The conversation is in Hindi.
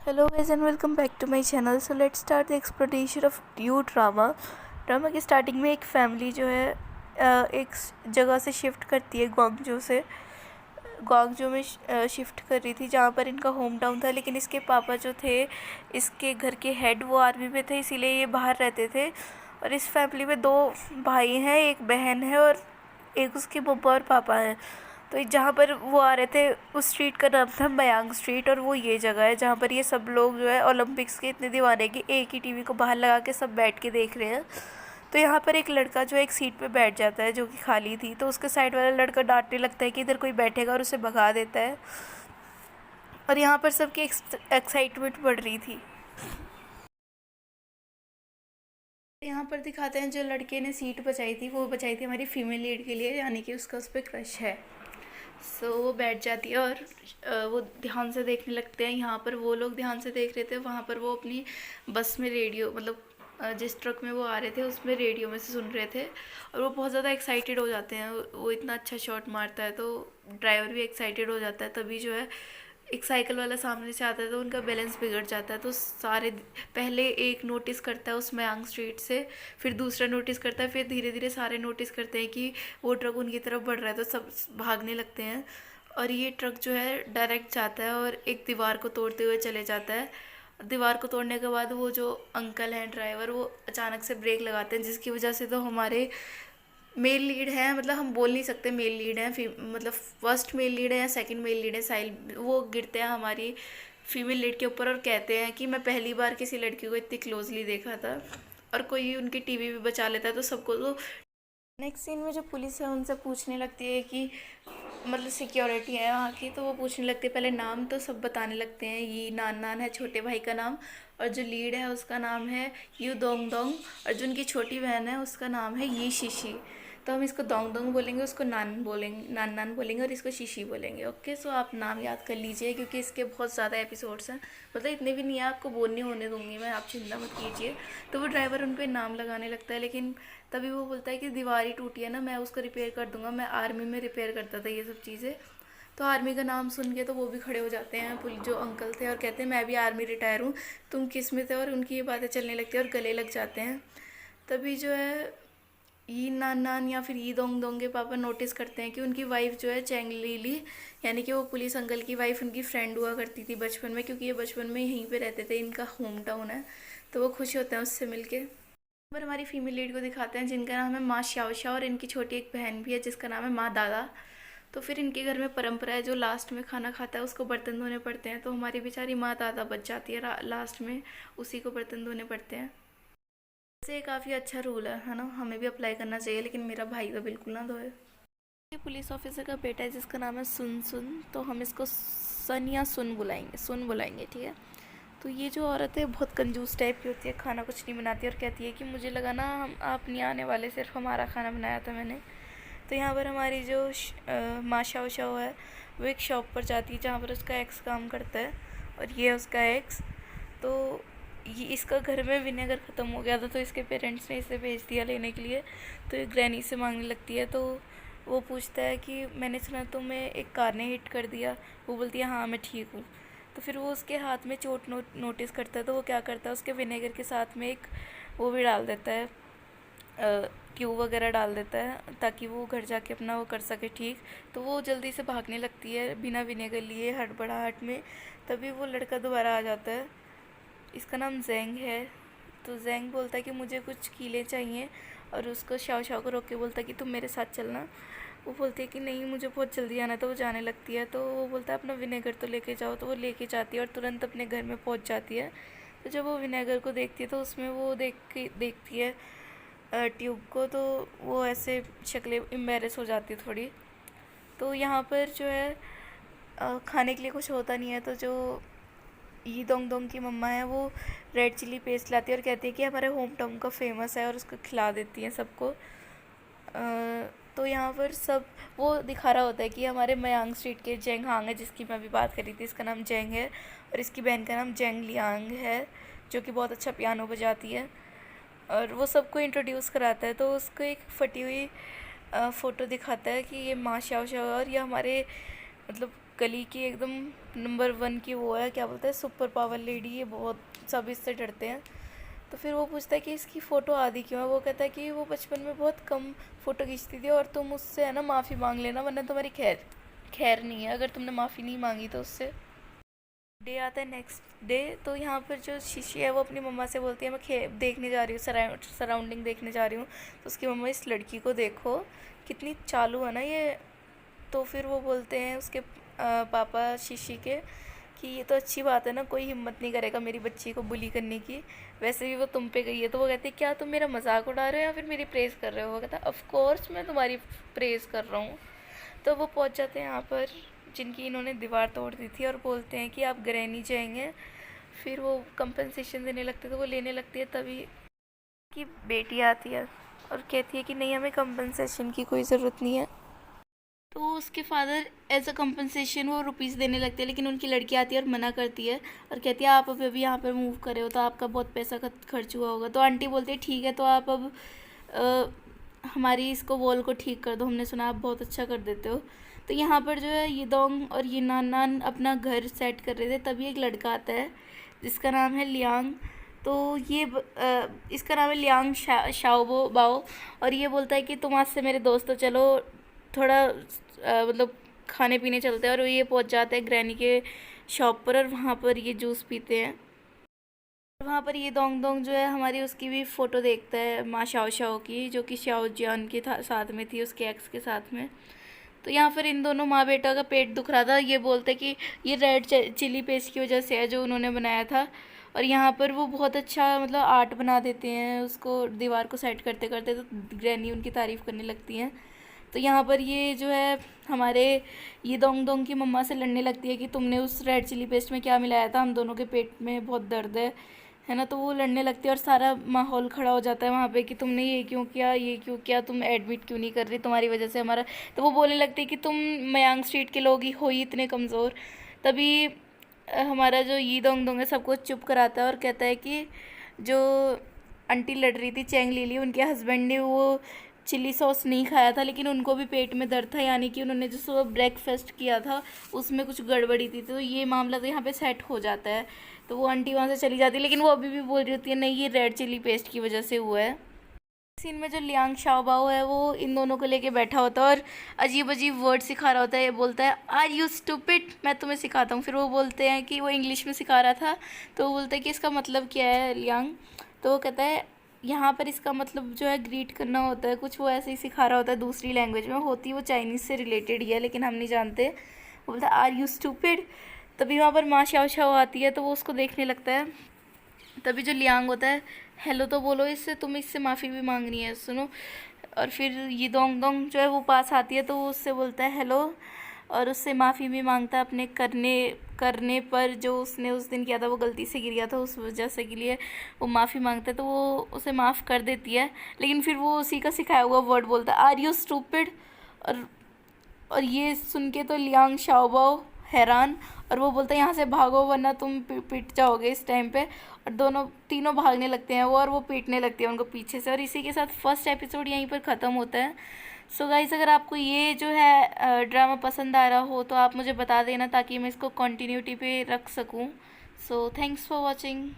Hello guys and welcome back to my channel. So let's start the exploration of new drama. Drama की स्टार्टिंग में एक फैमिली जो है एक जगह से शिफ्ट करती है, ग्वांगजो में शिफ्ट कर रही थी जहाँ पर इनका होम टाउन था। लेकिन इसके पापा जो थे, इसके घर के हेड, वो आर्मी में थे, इसीलिए ये बाहर रहते थे। और इस फैमिली में दो भाई हैं, एक बहन है और एक उसके मम्मा और पापा हैं। तो जहाँ पर वो आ रहे थे उस स्ट्रीट का नाम था मयांग स्ट्रीट, और वो ये जगह है जहाँ पर ये सब लोग जो है ओलंपिक्स के इतने दीवाने कि एक ही टीवी को बाहर लगा के सब बैठ के देख रहे हैं। तो यहाँ पर एक लड़का जो है एक सीट पे बैठ जाता है जो कि खाली थी, तो उसके साइड वाला लड़का डांटने लगता है कि इधर कोई बैठेगा और उसे भगा देता है। और यहाँ पर सबकी एक्साइटमेंट बढ़ रही थी। यहाँ पर दिखाते हैं जो लड़के ने सीट बचाई थी, वो बचाई थी हमारी फीमेल लीड के लिए, यानी कि उसका उस पर क्रश है। वो बैठ जाती है और वो ध्यान से देखने लगते हैं। यहाँ पर वो लोग ध्यान से देख रहे थे, वहाँ पर वो अपनी बस में रेडियो, मतलब जिस ट्रक में वो आ रहे थे उसमें रेडियो में से सुन रहे थे। और वो बहुत ज़्यादा एक्साइटेड हो जाते हैं, वो इतना अच्छा शॉट मारता है तो ड्राइवर भी एक्साइटेड हो जाता है। तभी जो है एक साइकिल वाला सामने से आता है तो उनका बैलेंस बिगड़ जाता है। तो सारे पहले एक नोटिस करता है उस मयांग स्ट्रीट से, फिर दूसरा नोटिस करता है, फिर धीरे धीरे सारे नोटिस करते हैं कि वो ट्रक उनकी तरफ बढ़ रहा है, तो सब भागने लगते हैं। और ये ट्रक जो है डायरेक्ट जाता है और एक दीवार को तोड़ते हुए चले जाता है। दीवार को तोड़ने के बाद वो जो अंकल हैं ड्राइवर, वो अचानक से ब्रेक लगाते हैं, जिसकी वजह से तो हमारे मेल लीड है, मतलब हम बोल नहीं सकते मेल लीड है, मतलब फर्स्ट मेल लीड है या सेकंड मेल लीड है, साहिल, वो गिरते हैं हमारी फीमेल लीड के ऊपर और कहते हैं कि मैं पहली बार किसी लड़की को इतनी क्लोजली देखा था। और कोई उनकी टीवी भी बचा लेता है तो सबको। तो नेक्स्ट सीन में जो पुलिस है उनसे पूछने लगती है कि मतलब सिक्योरिटी है वहाँ की, तो वो पूछने लगते हैं, पहले नाम तो सब बताने लगते हैं। ये नान नान है छोटे भाई का नाम, और जो लीड है उसका नाम है यू दोंग दोंग, और जो उनकी छोटी बहन है उसका नाम है ये शीशी। तो हम इसको दोंग दोंग बोलेंगे, उसको नान बोलेंगे, नान नान बोलेंगे, और इसको शीशी बोलेंगे। ओके, सो आप नाम याद कर लीजिए क्योंकि इसके बहुत ज़्यादा एपिसोड्स हैं, मतलब इतने भी नहीं है, आपको बोलने होने दूंगी मैं, आप चिंता मत कीजिए। तो वो ड्राइवर उन पर नाम लगाने लगता है, लेकिन तभी वो बोलता है कि दीवार ही टूटी है ना, मैं उसको रिपेयर कर दूंगा, मैं आर्मी में रिपेयर करता था ये सब चीज़ें। तो आर्मी का नाम सुन के तो वो भी खड़े हो जाते हैं, पुलिस जो अंकल थे, और कहते हैं मैं भी आर्मी रिटायर हूँ, तुम किस में थे, और उनकी ये बातें चलने लगती है और गले लग जाते हैं। तभी जो है ये नान नान या फिर ये दोंग दोंग के पापा नोटिस करते हैं कि उनकी वाइफ जो है चैंग ली, यानी कि वो पुलिस अंकल की वाइफ उनकी फ्रेंड हुआ करती थी बचपन में, क्योंकि ये बचपन में यहीं पे रहते थे, इनका होम टाउन है। तो वो खुश होते हैं उससे मिलके। पर हमारी फीमेल लीड को दिखाते हैं जिनका नाम है माँ श्याओशा, और इनकी छोटी एक बहन भी है जिसका नाम है माँ दादा। तो फिर इनके घर में परंपरा है, जो लास्ट में खाना खाता है उसको बर्तन धोने पड़ते हैं, तो हमारी बेचारी माँ दादा बच जाती है लास्ट में, उसी को बर्तन धोने पड़ते हैं। वैसे ये काफ़ी अच्छा रूल है ना, हमें भी अप्लाई करना चाहिए, लेकिन मेरा भाई तो बिल्कुल ना धोए। ये पुलिस ऑफिसर का बेटा है जिसका नाम है सुन सुन, तो हम इसको सन या सुन बुलाएंगे, ठीक है। तो ये जो औरत है बहुत कंजूस टाइप की होती है, खाना कुछ नहीं बनाती, और कहती है कि मुझे लगा ना आप नहीं आने वाले, सिर्फ हमारा खाना बनाया था मैंने। तो यहाँ पर हमारी जो माशा उशा है वो एक शॉप पर जाती है जहाँ पर उसका एक्स काम करता है, और ये है उसका एक्स। तो ये इसका घर में विनेगर ख़त्म हो गया था, तो इसके पेरेंट्स ने इसे भेज दिया लेने के लिए। तो ये ग्रैनी से मांगने लगती है, तो वो पूछता है कि मैंने सुना तुम्हें एक कार ने हिट कर दिया। वो बोलती है हाँ मैं ठीक हूँ। तो फिर वो उसके हाथ में चोट नोटिस करता है, तो वो क्या करता है उसके विनेगर के साथ में एक वो भी डाल देता है, ट्यूब वगैरह डाल देता है, ताकि वो घर जाके अपना वो कर सके ठीक। तो वो जल्दी से भागने लगती है बिना विनेगर लिए हड़बड़ाहट में। तभी वो लड़का दोबारा आ जाता है, इसका नाम जेंग है। तो जेंग बोलता है कि मुझे कुछ कीले चाहिए, और उसको शाओ शाओ को रोक के बोलता है कि तुम मेरे साथ चलना। वो बोलती है कि नहीं मुझे बहुत जल्दी आना है, तो वो जाने लगती है। तो वो बोलता है अपना विनेगर तो लेके जाओ, तो वो लेके जाती है और तुरंत अपने घर में पहुंच जाती है। तो जब वो विनेगर को देखती है तो उसमें वो देखती है ट्यूब को, तो वो ऐसे शक्लें एम्बेरस हो जाती है थोड़ी। तो यहाँ पर जो है खाने के लिए कुछ होता नहीं है, तो जो ये दोंग दोंग की मम्मा है वो रेड चिली पेस्ट लाती है और कहती है कि हमारे होम टाउन का फेमस है, और उसको खिला देती है सबको। तो यहाँ पर सब वो दिखा रहा होता है कि हमारे मयांग स्ट्रीट के जेंग हांग है, जिसकी मैं अभी बात कर रही थी, इसका नाम जेंग है, और इसकी बहन का नाम जेंग लियांग है, जो कि बहुत अच्छा पियानो बजाती है। और वो सबको इंट्रोड्यूस कराता है, तो उसको एक फटी हुई फ़ोटो दिखाता है कि ये माँ शाओ शाओ, और ये हमारे मतलब गली की एकदम नंबर 1 की वो है, क्या बोलते हैं, सुपर पावर लेडी। ये बहुत सब इससे डरते हैं। तो फिर वो पूछता है कि इसकी फ़ोटो आधी क्यों है। वो कहता है कि वो बचपन में बहुत कम फ़ोटो खींचती थी और तुम उससे है ना माफ़ी मांग लेना, वरना तुम्हारी खैर खैर नहीं है अगर तुमने माफ़ी नहीं मांगी तो उससे। डे आता है नेक्स्ट डे। तो यहाँ पर जो शीशी है वो अपनी मम्मा से बोलती है मैं देखने जा रही हूँ, सराउंडिंग देखने जा रही हूँ। तो उसकी मम्मा, इस लड़की को देखो कितनी चालू है ना ये। तो फिर वो बोलते हैं उसके पापा शीशी के कि ये तो अच्छी बात है ना, कोई हिम्मत नहीं करेगा मेरी बच्ची को बुली करने की, वैसे भी वो तुम पे गई है। तो वो कहती है क्या तुम मेरा मजाक उड़ा रहे हो या फिर मेरी प्रेज़ कर रहे हो। वो कहता है ऑफ कोर्स मैं तुम्हारी प्रेज़ कर रहा हूँ। तो वो पहुँच जाते हैं यहाँ पर जिनकी इन्होंने दीवार तोड़ दी थी और बोलते हैं कि आप ग्रैनी जाएंगे। फिर वो कंपनसेशन देने लगते तो वो लेने लगती है। तभी की बेटी आती है और कहती है कि नहीं, हमें कंपनसेशन की कोई ज़रूरत नहीं है। तो उसके फादर एज अ कंपनसेशन वो रुपीज़ देने लगते हैं, लेकिन उनकी लड़की आती है और मना करती है और कहती है आप अभी यहाँ पर मूव करे हो तो आपका बहुत पैसा खर्च हुआ होगा। तो आंटी बोलती है ठीक है, तो आप अब हमारी इसको वॉल को ठीक कर दो, हमने सुना आप बहुत अच्छा कर देते हो। तो यहाँ पर जो है ये दोंग और ये नान अपना घर सेट कर रहे थे, तभी एक लड़का आता है जिसका नाम है लियांग। तो ये इसका नाम है लियांग शाओबो बाओ। और ये बोलता है कि तुम आज से मेरे दोस्त हो, चलो थोड़ा मतलब खाने पीने चलते हैं। और ये पहुंच जाते हैं ग्रैनी के शॉप पर और वहाँ पर ये जूस पीते हैं। वहाँ पर ये दोंग दोंग जो है हमारी उसकी भी फ़ोटो देखता है, माँ शाओ शाओ की, जो कि शाओ जियान के साथ में थी, उसके एक्स के साथ में। तो यहाँ पर इन दोनों माँ बेटा का पेट दुख रहा था। ये बोलते कि ये रेड चिली पेस्ट की वजह से है जो उन्होंने बनाया था। और यहाँ पर वो बहुत अच्छा मतलब आर्ट बना देते हैं उसको, दीवार को सेट करते करते। तो ग्रैनी उनकी तारीफ़ करने लगती हैं। तो यहाँ पर ये जो है हमारे ये दोंग दोंग की मम्मा से लड़ने लगती है कि तुमने उस रेड चिली पेस्ट में क्या मिलाया था, हम दोनों के पेट में बहुत दर्द है ना। तो वो लड़ने लगती है और सारा माहौल खड़ा हो जाता है वहाँ पे कि तुमने ये क्यों किया, ये क्यों किया, तुम एडमिट क्यों नहीं कर रही, तुम्हारी वजह से हमारा। तो वो बोलने लगती है कि तुम मयांग स्ट्रीट के लोग ही हो ही इतने कमज़ोर। तभी हमारा जो ये दोंग दोंग है सबको चुप कराता है और कहता है कि जो आंटी लड़ रही थी चैंग लीली, उनके हस्बैंड ने वो चिली सॉस नहीं खाया था, लेकिन उनको भी पेट में दर्द था, यानी कि उन्होंने जो सुबह ब्रेकफास्ट किया था उसमें कुछ गड़बड़ी थी। तो ये मामला तो यहाँ पे सेट हो जाता है। तो वो आंटी वहाँ से चली जाती है, लेकिन वो अभी भी बोल रही होती है नहीं ये रेड चिली पेस्ट की वजह से हुआ है। सीन में जो लियांग शाओबाओ है वो इन दोनों को लेके बैठा होता है और अजीब अजीब वर्ड सिखा रहा होता है। ये बोलता है आर यू स्टूपिड, मैं तुम्हें सिखाता हूँ। फिर वो बोलते हैं कि वो इंग्लिश में सिखा रहा था, तो वो बोलते हैं कि इसका मतलब क्या है लियांग। तो वो कहता है यहाँ पर इसका मतलब जो है ग्रीट करना होता है, कुछ वो ऐसे ही सिखा रहा होता है दूसरी लैंग्वेज में, होती वो चाइनीज़ से रिलेटेड ही है लेकिन हम नहीं जानते। वो बोलता है आर यू स्टूपिड। तभी वहाँ पर माँ शाओ शाओ आती है तो वो उसको देखने लगता है। तभी जो लियांग होता है हेलो तो बोलो इससे, तुम इससे माफ़ी भी मांगनी है, सुनो। और फिर ये दोंग दोंग जो है वो पास आती है तो वो उससे बोलता है हेलो और उससे माफ़ी भी मांगता है अपने करने पर जो उसने उस दिन किया था, वो गलती से गिर गया था उस वजह से के लिए वो माफ़ी मांगता है। तो वो उसे माफ़ कर देती है, लेकिन फिर वो उसी का सिखाया हुआ वर्ड बोलता है आर यू स्टूपिड। और ये सुन के तो लियांग शाओबाओ हैरान और वो बोलता है यहाँ से भागो वरना तुम पिट जाओगे इस टाइम पे। और तीनों भागने लगते हैं वो, और वो पीटने लगती है उनको पीछे से। और इसी के साथ फर्स्ट एपिसोड यहीं पर ख़त्म होता है। सो गाइस, अगर आपको ये जो है ड्रामा पसंद आ रहा हो तो आप मुझे बता देना ताकि मैं इसको कंटिन्यूटी पे रख सकूँ। So thanks for watching.